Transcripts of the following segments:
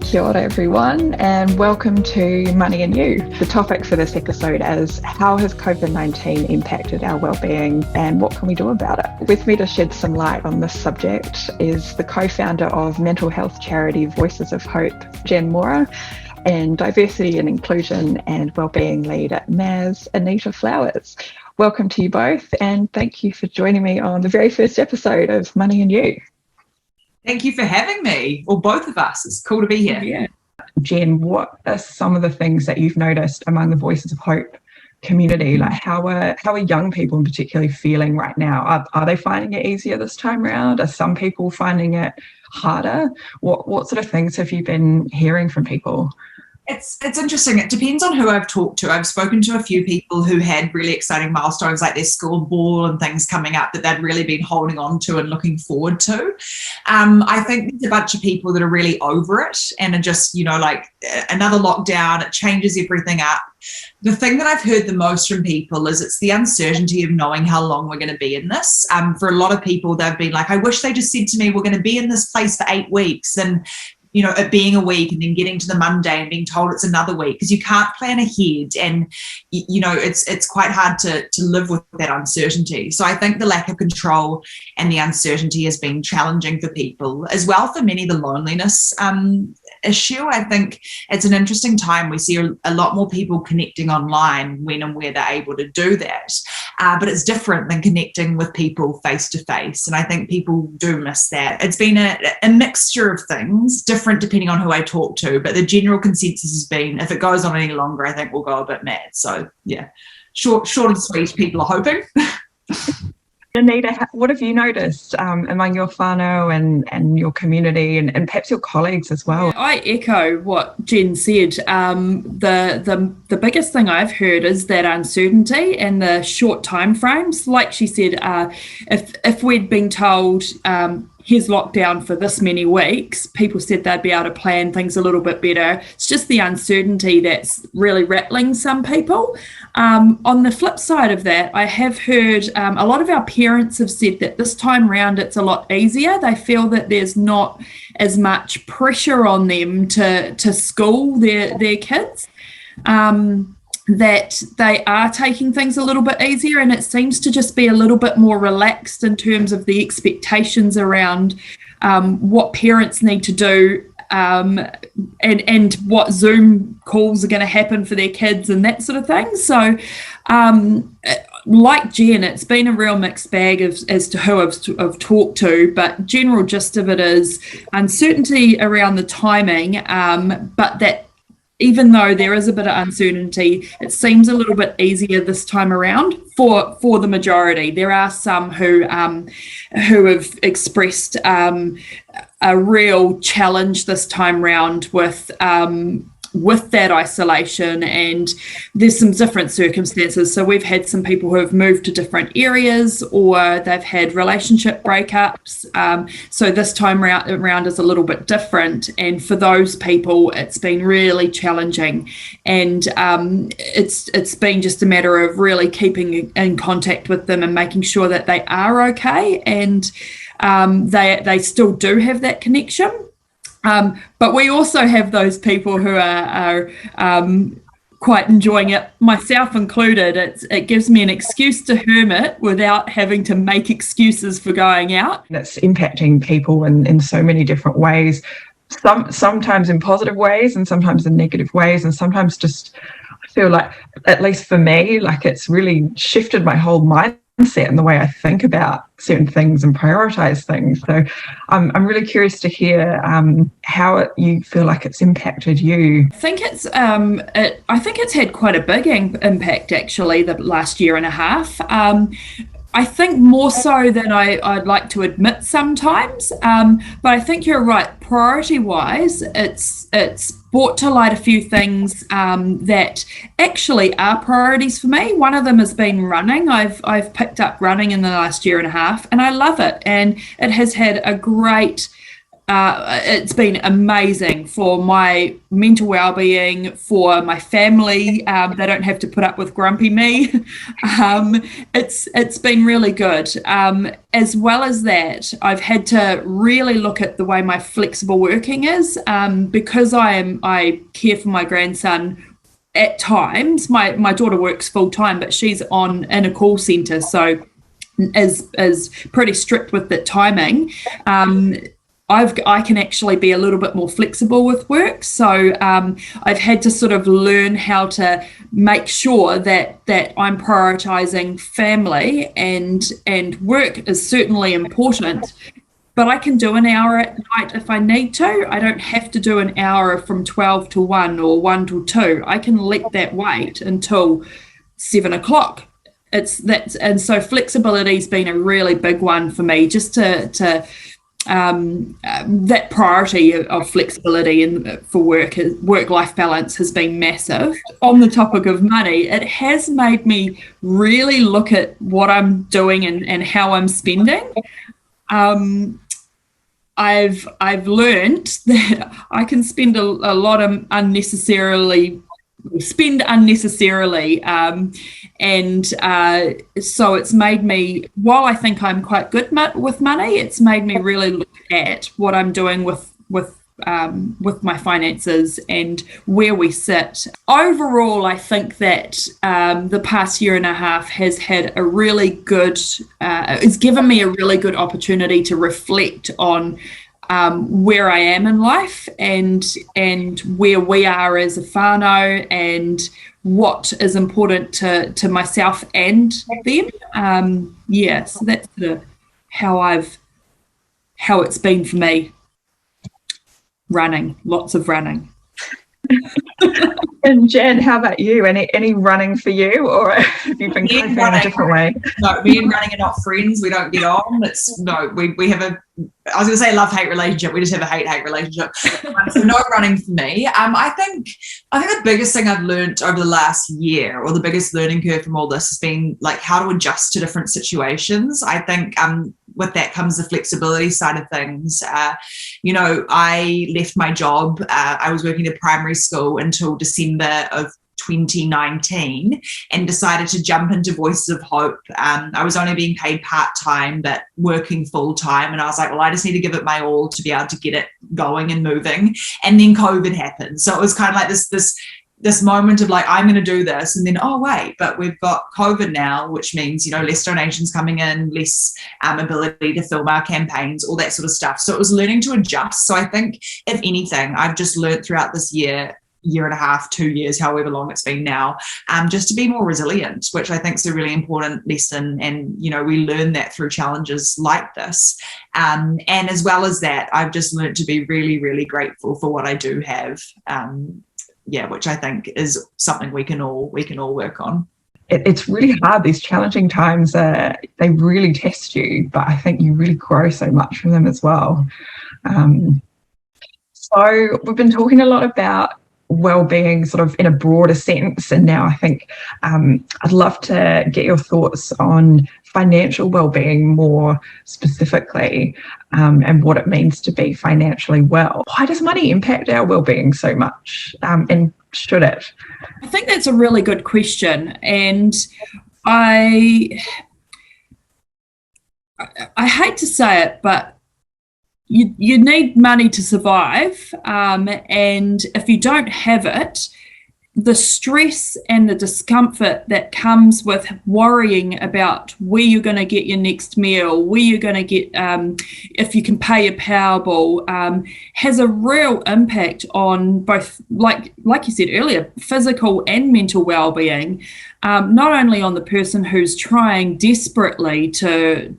Kia ora everyone, and welcome to Money and You. The topic for this episode is how has COVID-19 impacted our wellbeing and what can we do about it? With me to shed some light on this subject is the co-founder of mental health charity Voices of Hope, Gen Mora, and diversity and inclusion and wellbeing lead at MAS, Anita Flowers. Welcome to you both, and thank you for joining me on the very first episode of Money and You. Thank you for having me, or both of us. It's cool to be here. Yeah. Jen, what are some of the things that you've noticed among the Voices of Hope community? Like how are young people in particular feeling right now? Are they finding it easier this time around? Are some people finding it harder? What sort of things have you been hearing from people? It's interesting. It depends on who I've talked to. I've spoken to a few people who had really exciting milestones like their school ball and things coming up that they'd really been holding on to and looking forward to. I think there's a bunch of people that are really over it and are just, like another lockdown, it changes everything up. The thing that I've heard the most from people is it's the uncertainty of knowing how long we're going to be in this. For a lot of people, they've been like, I wish they just said to me, we're going to be in this place for 8 weeks. And it being a week and then getting to the Monday and being told it's another week, because you can't plan ahead, and it's quite hard to live with that uncertainty. So I think the lack of control and the uncertainty has been challenging for people as well. For many, the loneliness issue. I think it's an interesting time. We see a lot more people connecting online when and where they're able to do that, but it's different than connecting with people face to face, and I think people do miss that. It's been a mixture of things, different depending on who I talk to, but the general consensus has been if it goes on any longer, I think we'll go a bit mad. So yeah, short and sweet, people are hoping. Anita, what have you noticed among your whānau and your community and perhaps your colleagues as well? I echo what Jen said. The biggest thing I've heard is that uncertainty and the short time frames. Like she said, if we'd been told here's lockdown for this many weeks, people said they'd be able to plan things a little bit better. It's just the uncertainty that's really rattling some people. On the flip side of that, I have heard a lot of our parents have said that this time round it's a lot easier. They feel that there's not as much pressure on them to school their kids. That they are taking things a little bit easier, and it seems to just be a little bit more relaxed in terms of the expectations around what parents need to do and what Zoom calls are going to happen for their kids and that sort of thing. So like Jen, it's been a real mixed bag as to who I've talked to, but general gist of it is uncertainty around the timing, but that even though there is a bit of uncertainty, it seems a little bit easier this time around for the majority. There are some who have expressed a real challenge this time round with that isolation, and there's some different circumstances. So we've had some people who have moved to different areas, or they've had relationship breakups. So this time around is a little bit different, and for those people it's been really challenging, and it's been just a matter of really keeping in contact with them and making sure that they are okay, and they still do have that connection. But we also have those people who are quite enjoying it, myself included. It gives me an excuse to hermit without having to make excuses for going out. It's impacting people in so many different ways, sometimes in positive ways and sometimes in negative ways, and sometimes just I feel like, at least for me, like it's really shifted my whole mindset and the way I think about certain things and prioritize things. So I'm really curious to hear how you feel like it's impacted you. I think it's had quite a big impact actually the last year and a half. I think more so than I'd like to admit sometimes, but I think you're right. Priority-wise, it's brought to light a few things that actually are priorities for me. One of them has been running. I've picked up running in the last year and a half, and I love it. And it has had a great It's been amazing for my mental well-being, for my family. They don't have to put up with grumpy me. It's been really good. As well as that, I've had to really look at the way my flexible working is, because I care for my grandson. At times, my daughter works full time, but she's in a call centre, so is pretty strict with the timing. I can actually be a little bit more flexible with work, so I've had to sort of learn how to make sure that I'm prioritising family, and work is certainly important, but I can do an hour at night if I need to. I don't have to do an hour from 12 to 1 or 1 to 2. I can let that wait until 7 o'clock. And so flexibility's been a really big one for me, just to that priority of flexibility and for work-life balance has been massive. On the topic of money, it has made me really look at what I'm doing and how I'm spending. I've learned that I can spend a lot of unnecessarily, and so it's made me, while I think I'm quite good with money, it's made me really look at what I'm doing with my finances and where we sit. Overall, I think that the past year and a half has had a really good, it's given me a really good opportunity to reflect on where I am in life and where we are as a whānau, and what is important to myself and them. So that's sort of how it's been for me. Running, lots of running. And Jen, how about you? Any running for you, or have you been coping in a different way? No, me and running are not friends. We don't get on. We have I was going to say love-hate relationship. We just have a hate-hate relationship. So no running for me. I think the biggest thing I've learned over the last year, or the biggest learning curve from all this, has been like how to adjust to different situations. I think with that comes the flexibility side of things. I left my job. I was working at a primary school until December of 2019 and decided to jump into Voices of Hope. I was only being paid part-time but working full-time, and I was like, well, I just need to give it my all to be able to get it going and moving. And then COVID happened, so it was kind of like this moment of like, I'm going to do this, and then, oh wait, but we've got COVID now, which means less donations coming in, less ability to film our campaigns, all that sort of stuff. So it was learning to adjust. So I think if anything, I've just learned throughout this year and a half, 2 years, however long it's been now, just to be more resilient, which I think is a really important lesson. And, we learn that through challenges like this. And as well as that, I've just learned to be really, really grateful for what I do have. Which I think is something we can all work on. It's really hard. These challenging times, they really test you, but I think you really grow so much from them as well. So we've been talking a lot about well-being sort of in a broader sense, and now I think I'd love to get your thoughts on financial well-being more specifically, and what it means to be financially well. Why does money impact our well-being so much, and should it? I think that's a really good question, and I hate to say it, but you need money to survive, and if you don't have it, the stress and the discomfort that comes with worrying about where you're going to get your next meal, where you're going to get, if you can pay your power bill, has a real impact on both, like you said earlier, physical and mental well-being, not only on the person who's trying desperately to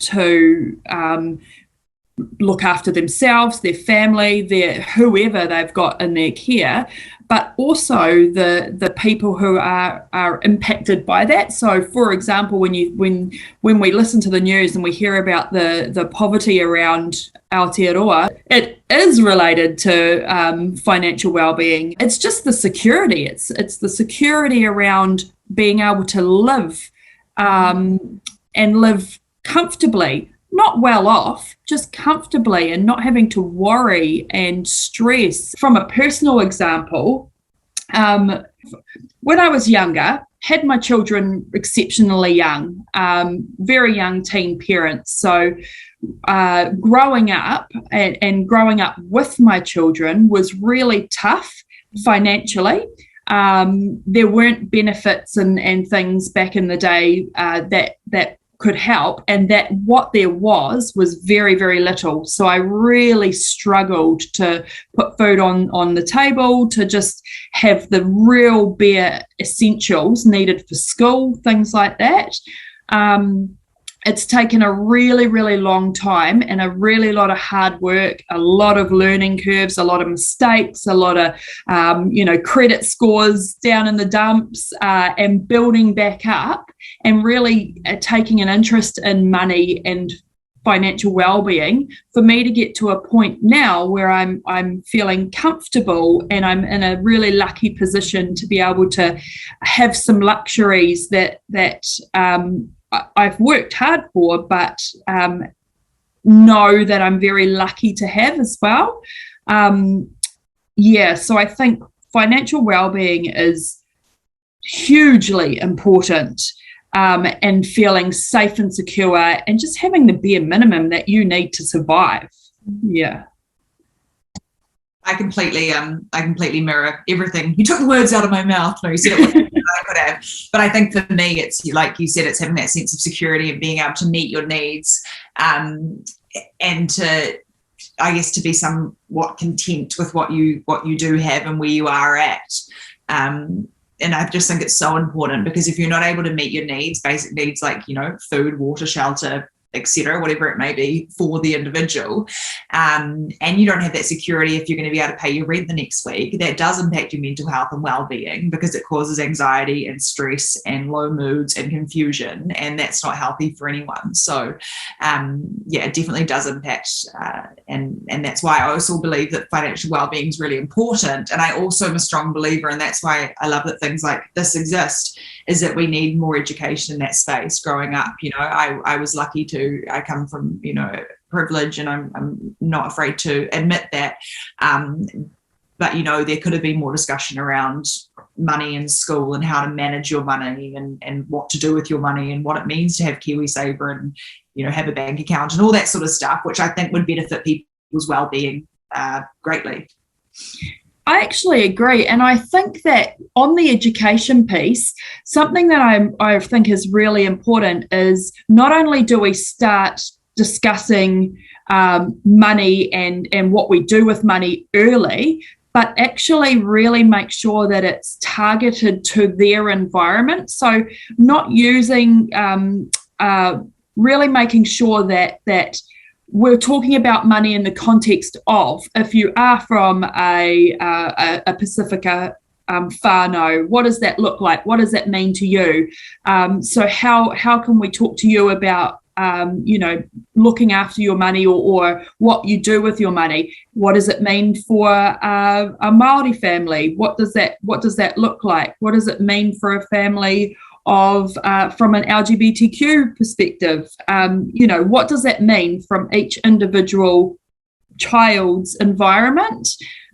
look after themselves, their family, their whoever they've got in their care, but also the people who are impacted by that. So, for example, when we listen to the news and we hear about the poverty around Aotearoa, it is related to financial well-being. It's just the security. It's the security around being able to live and live comfortably. not well off, just comfortably and not having to worry and stress. From a personal example, when I was younger, had my children exceptionally young, very young teen parents. So growing up and growing up with my children was really tough financially. There weren't benefits and things back in the day that could help, and that what there was very, very little. So I really struggled to put food on the table, to just have the real bare essentials needed for school, things like that. It's taken a really, really long time and a really lot of hard work, a lot of learning curves, a lot of mistakes, a lot of, credit scores down in the dumps, and building back up and really taking an interest in money and financial well-being for me to get to a point now where I'm feeling comfortable and I'm in a really lucky position to be able to have some luxuries that I've worked hard for, but know that I'm very lucky to have as well. So I think financial well-being is hugely important, and feeling safe and secure and just having the bare minimum that you need to survive. Yeah. I completely mirror everything. You took the words out of my mouth. No, you said it I could have. But I think for me, it's like you said, it's having that sense of security and being able to meet your needs, and to, I guess, to be somewhat content with what you do have and where you are at. And I just think it's so important, because if you're not able to meet your needs, basic needs like, food, water, shelter, etc., whatever it may be for the individual, and you don't have that security if you're going to be able to pay your rent the next week, that does impact your mental health and well-being, because it causes anxiety and stress and low moods and confusion, and that's not healthy for anyone. So it definitely does impact, and that's why I also believe that financial well-being is really important. And I also am a strong believer, and that's why I love that things like this exist, is that we need more education in that space. Growing up, I was lucky I come from, privilege, and I'm not afraid to admit that. But, there could have been more discussion around money in school and how to manage your money and what to do with your money and what it means to have KiwiSaver and, have a bank account and all that sort of stuff, which I think would benefit people's well-being greatly. I actually agree. And I think that on the education piece, something that I think is really important is not only do we start discussing money and what we do with money early, but actually really make sure that it's targeted to their environment. So not using, really making sure that we're talking about money in the context of, if you are from a Pacifica whānau, what does that look like? What does that mean to you? So how can we talk to you about looking after your money or what you do with your money? What does it mean for a Māori family? What does that look like? What does it mean for a family of from an LGBTQ perspective? What does that mean from each individual child's environment?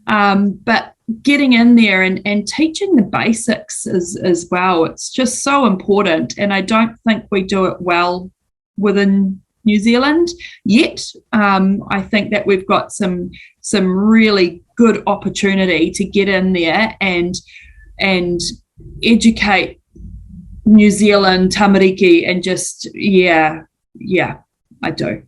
But getting in there and teaching the basics as well, it's just so important. And I don't think we do it well within New Zealand yet. I think that we've got some really good opportunity to get in there and educate New Zealand tamariki and just I do.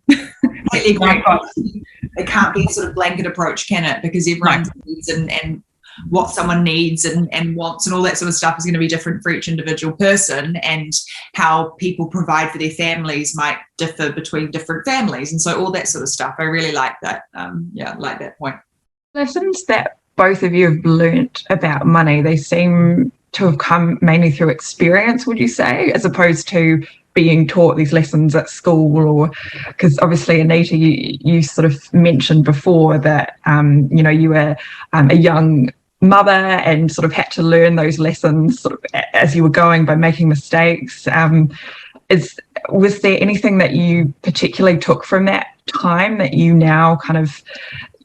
It can't be a sort of blanket approach, can it? Because everyone's needs and what someone needs and wants and all that sort of stuff is going to be different for each individual person, and how people provide for their families might differ between different families, and so all that sort of stuff. I really like that. I like that point. Lessons that both of you have learnt about money, they seem to have come mainly through experience, would you say, as opposed to being taught these lessons at school? Or because obviously, Anita, you sort of mentioned before that you were a young mother and sort of had to learn those lessons sort of as you were going by making mistakes. Was there anything that you particularly took from that time that you now kind of,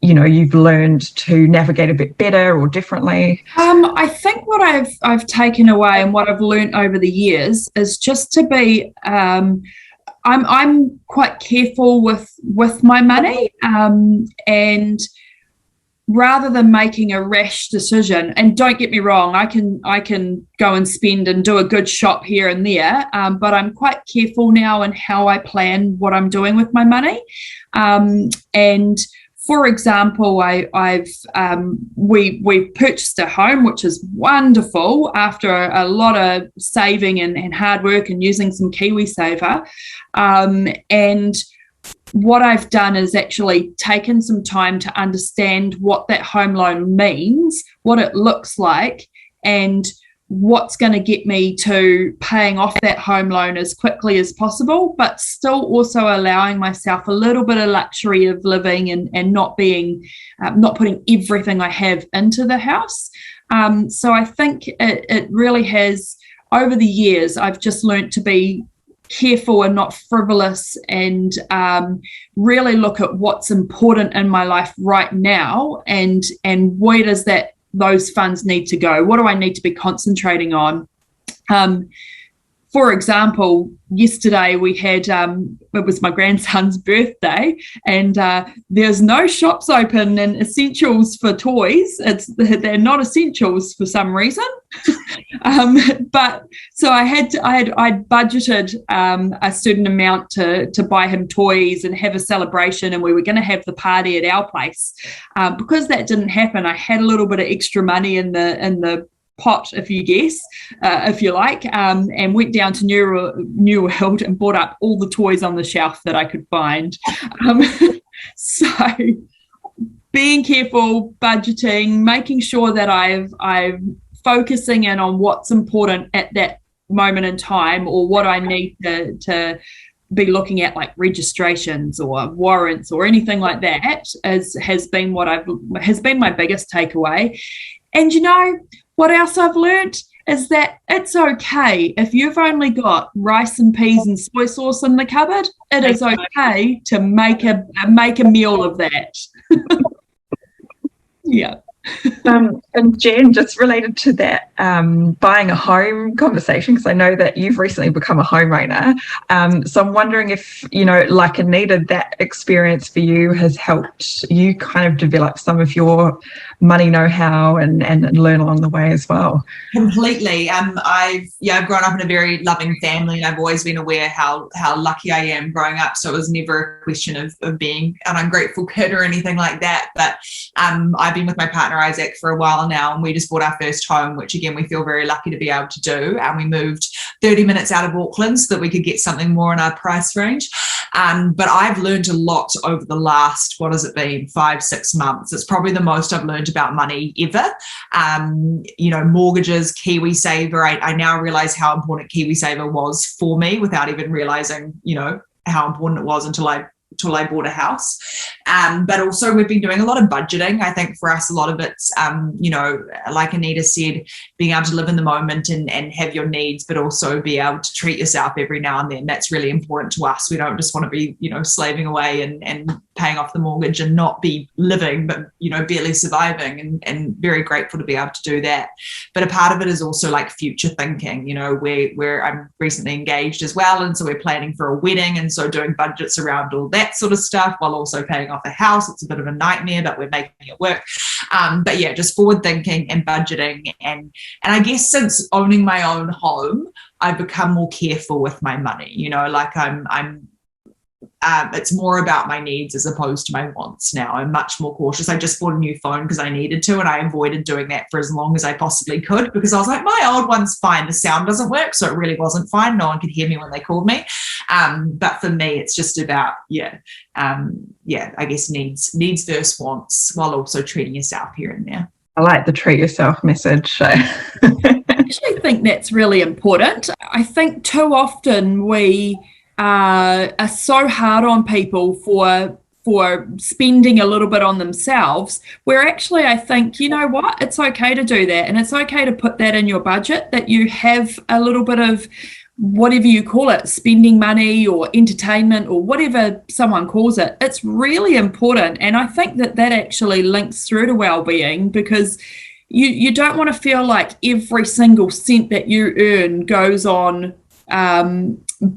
you've learned to navigate a bit better or differently? I think what I've taken away and what I've learned over the years is just to be I'm quite careful with my money, and rather than making a rash decision, and don't get me wrong, I can go and spend and do a good shop here and there, but I'm quite careful now in how I plan what I'm doing with my money. And for example, we purchased a home, which is wonderful after a lot of saving and hard work and using some KiwiSaver. And what I've done is actually taken some time to understand what that home loan means, what it looks like, and what's going to get me to paying off that home loan as quickly as possible, but still also allowing myself a little bit of luxury of living and not putting everything I have into the house. So I think it really has, over the years, I've just learned to be careful and not frivolous, and really look at what's important in my life right now, and where does those funds need to go? What do I need to be concentrating on? For example, yesterday we had, it was my grandson's birthday, and there's no shops open and essentials for toys. They're not essentials for some reason. But so I'd budgeted a certain amount to buy him toys and have a celebration, and we were going to have the party at our place. Because that didn't happen, I had a little bit of extra money in the pot, if you like, and went down to New World and bought up all the toys on the shelf that I could find. So being careful, budgeting, making sure that I'm focusing in on what's important at that moment in time, or what I need to be looking at, like registrations or warrants or anything like that, has been my biggest takeaway. And what else I've learned is that it's okay if you've only got rice and peas and soy sauce in the cupboard. It is okay to make a meal of that. Yeah. And Jen, just related to that buying a home conversation, because I know that you've recently become a homeowner. So I'm wondering if, like Anita, that experience for you has helped you kind of develop some of your money know-how and learn along the way as well. Completely. I've grown up in a very loving family, and I've always been aware how lucky I am growing up. So it was never a question of being an ungrateful kid or anything like that. But I've been with my partner Isaac for a while now, and we just bought our first home, which again we feel very lucky to be able to do. And we moved 30 minutes out of Auckland so that we could get something more in our price range. But I've learned a lot over the last, 5-6 months. It's probably the most I've learned about money ever. Mortgages, KiwiSaver. I now realize how important KiwiSaver was for me without even realizing, how important it was until I bought a house. But also we've been doing a lot of budgeting. I think for us, a lot of it's, like Anita said, being able to live in the moment and have your needs, but also be able to treat yourself every now and then. That's really important to us. We don't just want to be, slaving away and paying off the mortgage and not be living, but, barely surviving, and very grateful to be able to do that. But a part of it is also like future thinking, where I'm recently engaged as well. And so we're planning for a wedding. And so doing budgets around all that sort of stuff while also paying off a house. It's a bit of a nightmare, but we're making it work. But yeah, just forward thinking and budgeting. And I guess since owning my own home, I've become more careful with my money. It's more about my needs as opposed to my wants now. I'm much more cautious. I just bought a new phone because I needed to, and I avoided doing that for as long as I possibly could, because I was like, my old one's fine. The sound doesn't work, so it really wasn't fine. No one could hear me when they called me. But for me, it's just about, I guess needs versus wants, while also treating yourself here and there. I like the treat yourself message. I actually think that's really important. I think too often we are so hard on people for spending a little bit on themselves, where actually I think, it's okay to do that, and it's okay to put that in your budget, that you have a little bit of whatever you call it, spending money or entertainment or whatever someone calls it, it's really important. And I think that actually links through to well-being, because you don't want to feel like every single cent that you earn goes on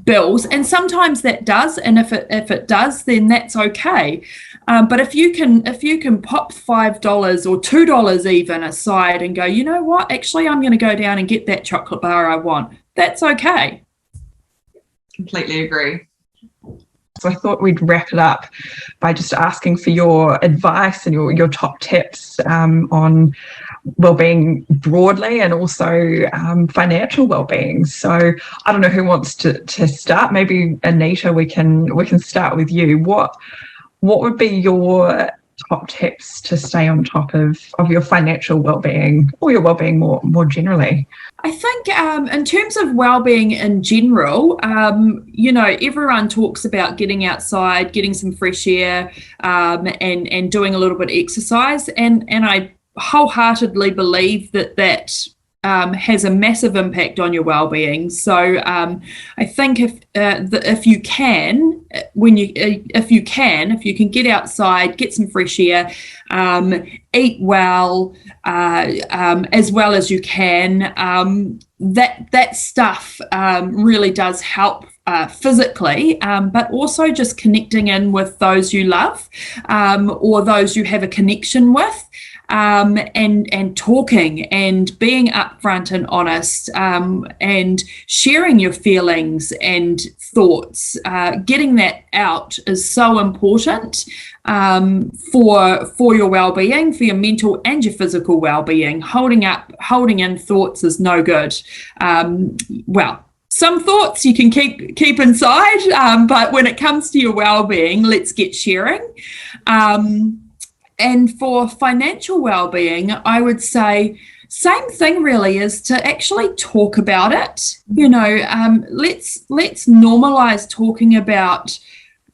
bills, and sometimes that does, and if it does, then that's okay. But if you can pop $5 or $2 even aside and go, you know what, actually I'm going to go down and get that chocolate bar I want, that's okay. Completely agree. So I thought we'd wrap it up by just asking for your advice and your top tips on wellbeing broadly, and also financial wellbeing. So I don't know who wants to start. Maybe Anita, we can start with you. What would be your top tips to stay on top of your financial wellbeing, or your wellbeing more generally? I think in terms of wellbeing in general, everyone talks about getting outside, getting some fresh air, and doing a little bit of exercise, and I wholeheartedly believe that has a massive impact on your well-being. So I think if you can get outside, get some fresh air, eat well, as well as you can, that stuff really does help physically, but also just connecting in with those you love, or those you have a connection with. And talking and being upfront and honest, and sharing your feelings and thoughts, getting that out is so important for your well-being, for your mental and your physical well-being. Holding in thoughts is no good. Some thoughts you can keep inside, but when it comes to your well-being, let's get sharing. And for financial well-being, I would say same thing really, is to actually talk about it. Let's normalize talking about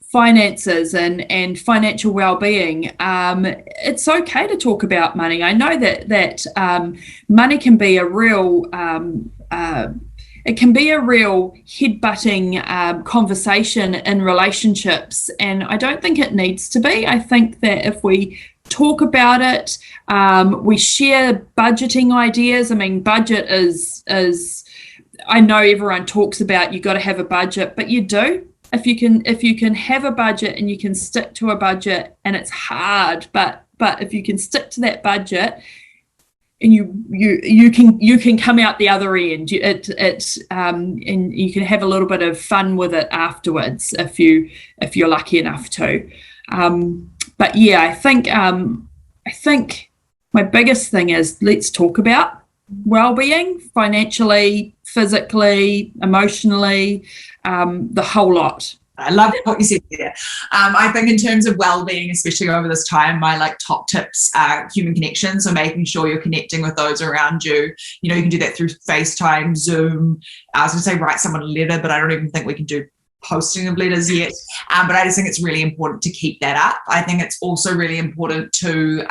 finances and financial well-being. It's okay to talk about money. I know that money can be a real head-butting conversation in relationships, and I don't think it needs to be. I think that if we talk about it, we share budgeting ideas. I mean, budget is I know everyone talks about you got to have a budget, but you do. If you can have a budget and you can stick to a budget, and it's hard, but if you can stick to that budget, and you can come out the other end. And you can have a little bit of fun with it afterwards if you're lucky enough to. But yeah, I think my biggest thing is let's talk about well-being, financially, physically, emotionally, the whole lot. I love what you said there. I think in terms of well-being, especially over this time, my top tips are human connection. So making sure you're connecting with those around you. You can do that through FaceTime, Zoom. I was going to say write someone a letter, but I don't even think we can do posting of letters yet. But I just think it's really important to keep that up. I think it's also really important to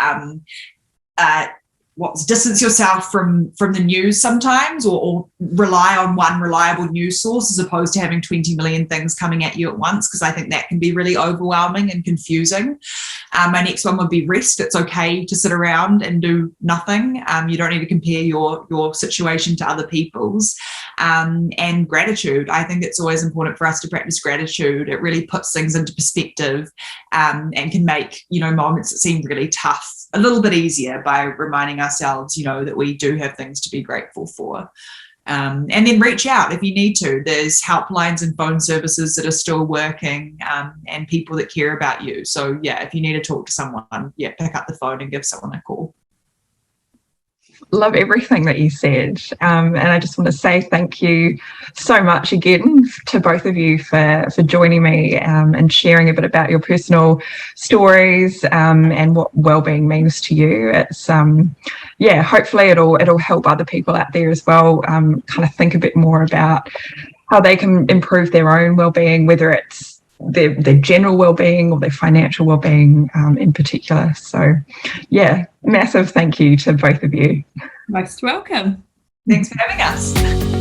distance yourself from the news sometimes, or rely on one reliable news source as opposed to having 20 million things coming at you at once, because I think that can be really overwhelming and confusing. My next one would be rest. It's okay to sit around and do nothing. You don't need to compare your situation to other people's. And gratitude. I think it's always important for us to practice gratitude. It really puts things into perspective, and can make moments that seem really tough a little bit easier by reminding ourselves, that we do have things to be grateful for. And then reach out if you need to. There's helplines and phone services that are still working, and people that care about you. So yeah, if you need to talk to someone, pick up the phone and give someone a call. Love everything that you said, and I just want to say thank you so much again to both of you for joining me, and sharing a bit about your personal stories, and what wellbeing means to you. It's hopefully it'll help other people out there as well, kind of think a bit more about how they can improve their own wellbeing, whether it's their general well-being or their financial well-being in particular. So yeah, massive thank you to both of you. Most welcome. Thanks for having us.